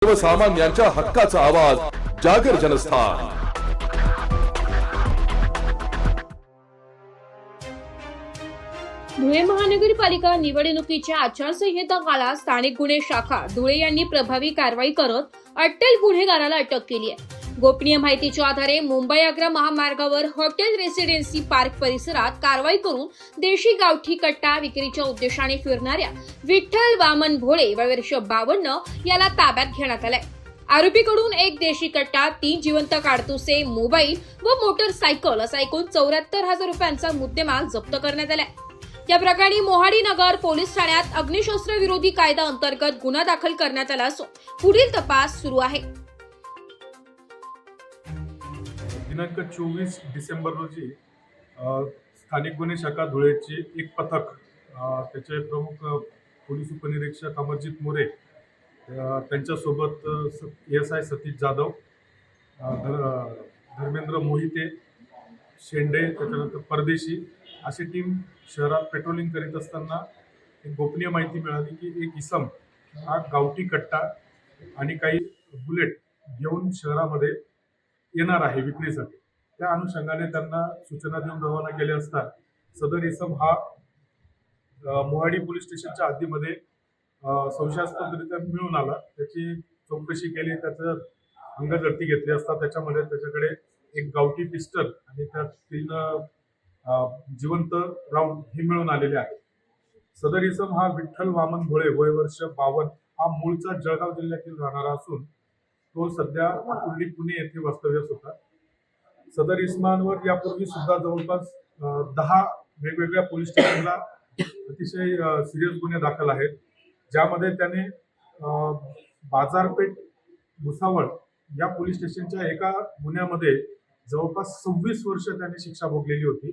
सर्वसामान्यांच्या हक्काचा आवाज जागर जनस्थान। धुळे महानगरपालिका निवडणुकीच्या आचारसंहिता काळात स्थानिक गुन्हे शाखा धुळे यांनी प्रभावी कारवाई करत अट्टल गुन्हेगाराला अटक केली आहे। गोपनीय माहितीच्या आधारे मुंबई-आग्रा महामार्गावर हॉटेल रेसिडेन्सी पार्क परिसरात कारवाई करून देशी गावठी कट्टा विक्रीच्या उद्देशाने फिरणाऱ्या विठ्ठल वामन भोळे वर्ष 52 याला ताब्यात घेण्यात आलाय। आरोपीकडून एक देशी कट्टा, 3 जिवंत काडतुसे, मोबाईल व मोटरसायकल असा एकूण 74,000 रुपयांचा मुद्देमाल जप्त करण्यात आलाय। या प्रकरणी मोहाडी नगर पोलीस ठाण्यात अग्निशस्त्र विरोधी कायदा अंतर्गत गुन्हा दाखल करण्यात आला असून पुढील तपास सुरू आहे। दिनांक 24 डिसेंबर रोजी स्थानिक गुन्हे शाखा धुळेचे एक पथक, त्याचे प्रमुख पोलीस उपनिरीक्षक अमरजीत मोरे, त्यांच्यासोबत SI सतीश जाधव, धर्मेंद्र मोहिते, शेंडे, त्याच्यानंतर परदेशी अशी टीम शहरात पेट्रोलिंग करीत असताना एक गोपनीय माहिती मिळाली की एक इसम हा गावठी कट्टा आणि काही बुलेट घेऊन शहरामध्ये येणार आहे विक्रीसाठी। त्या अनुषंगाने त्यांना सूचना देऊन रवाना केले असता सदर इसम हा मोहाडी पोलीस स्टेशनच्या हद्दीमध्ये संशयास्पदरित्या मिळून आला। त्याची चौकशी केली, त्याचं अंगझडती घेतली असता त्याच्यामध्ये त्याच्याकडे एक गावठी पिस्टल आणि त्यात 3 जिवंत राऊंड हे मिळून आलेले आहे। सदर इसम हा विठ्ठल वामन भोळे वय वर्ष 52 हा मूळचा जळगाव जिल्ह्यातील राहणारा असून तो सध्या पुणे येथे वास्तव्यास होता। सदर इसमांवर यापूर्वी सुद्धा जवळपास 10 वेगवेगळ्या पोलीस स्टेशनला अतिशय सिरियस गुन्हे दाखल आहेत, ज्यामध्ये त्याने बाजारपेठ भुसावळ या पोलीस स्टेशनच्या एका गुन्ह्यामध्ये जवळपास 26 वर्ष त्याने शिक्षा भोगलेली होती।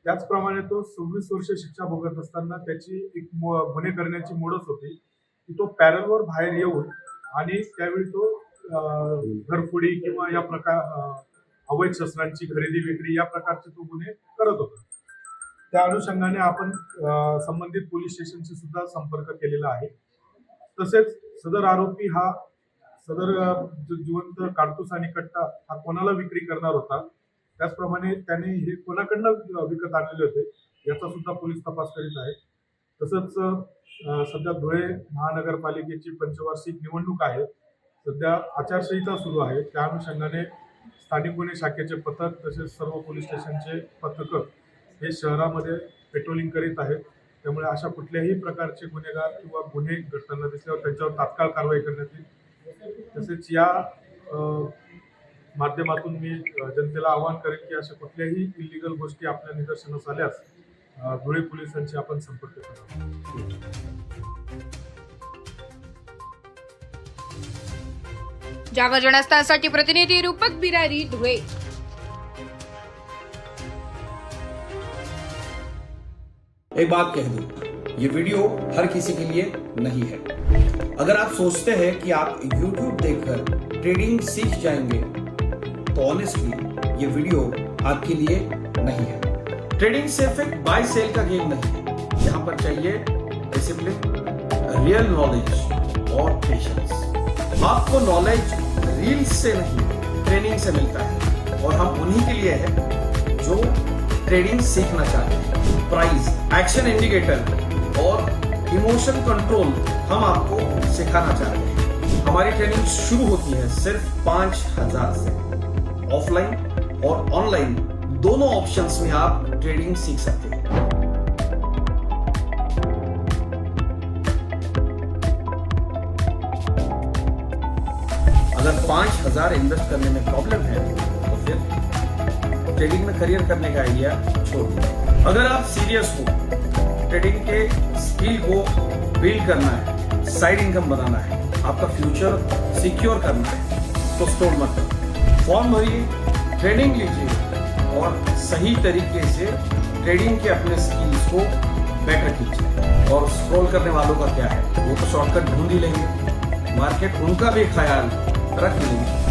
त्याचप्रमाणे तो 26 वर्ष शिक्षा भोगत असताना त्याची एक गुन्हे करण्याची मोडच होती की तो पॅरलवर बाहेर येऊन आणि त्यावेळी तो घरफोडी किंवा या प्रकार अवैध शस्त्रांची खरेदी विक्री या प्रकारचे तो गुन्हे करत होता। त्या अनुषंगाने आपण संबंधित पोलीस स्टेशनशी सुद्धा संपर्क केलेला आहे। तसेच सदर आरोपी हा सदर जिवंत काडतूस आणि कट्टा हा कोणाला विक्री करणार होता, त्याचप्रमाणे त्याने हे कोणाकडनं विकत आणलेले होते याचा सुद्धा पोलीस तपास करीत आहेत। तसंच सध्या धुळे महानगरपालिकेची पंचवार्षिक निवडणूक आहे, सध्या आचारसंहिता सुरू आहे। त्या अनुषंगाने स्थानिक गुन्हे शाखेचे पथक तसेच सर्व पोलीस स्टेशनचे पथक हे शहरामध्ये पेट्रोलिंग करीत आहेत। त्यामुळे अशा कुठल्याही प्रकारचे गुन्हेगार किंवा गुन्हे घडताना दिसल्यावर त्यांच्यावर तात्काळ कारवाई करण्यात येईल। तसेच या माध्यमातून मी जनतेला आवाहन करेन की अशा कुठल्याही इलिगल गोष्टी आपल्या निदर्शनास आल्यास धुळे पोलिसांशी आपण संपर्क करावा। जागर जनस्थानसाठी प्रतिनिधी रूपक बिरारी, धुळे। एक बात कह दूं, ये वीडियो हर किसी के लिए नहीं है। अगर आप सोचते हैं कि आप YouTube देखकर ट्रेडिंग सीख जाएंगे तो ऑनेस्टली ये वीडियो आपके लिए नहीं है। ट्रेडिंग सिर्फ एक बाय सेल का गेम नहीं है। यहाँ पर चाहिए डिसिप्लिन, रियल नॉलेज और पेशेंस। आपको नॉलेज रील्स से नहीं ट्रेनिंग से मिलता है और हम उन्हीं के लिए हैं जो ट्रेडिंग सीखना चाहते हैं। प्राइस, एक्शन इंडिकेटर और इमोशन कंट्रोल हम आपको सिखाना चाहते हैं। हमारी ट्रेनिंग शुरू होती है सिर्फ 5,000 से। ऑफलाइन और ऑनलाइन दोनों ऑप्शंस में आप ट्रेडिंग सीख सकते हैं। अगर 5,000 इन्वेस्ट करने में प्रॉब्लम है तो फिर ट्रेडिंग में करियर करने का आइडिया छोड़ दीजिए। अगर आप सीरियस हो, ट्रेडिंग के स्किल को बिल्ड करना है, साइड इनकम बनाना है, आपका फ्यूचर सिक्योर करना है, तो स्टॉल मत करो। फॉर्म भरिए, ट्रेनिंग लीजिए और सही तरीके से ट्रेडिंग के अपने स्किल्स को बेटर कीजिए। और स्क्रॉल करने वालों का क्या है, वो तो शॉर्टकट ढूंढ ही लेंगे, मार्केट उनका भी ख्याल रख लेंगे।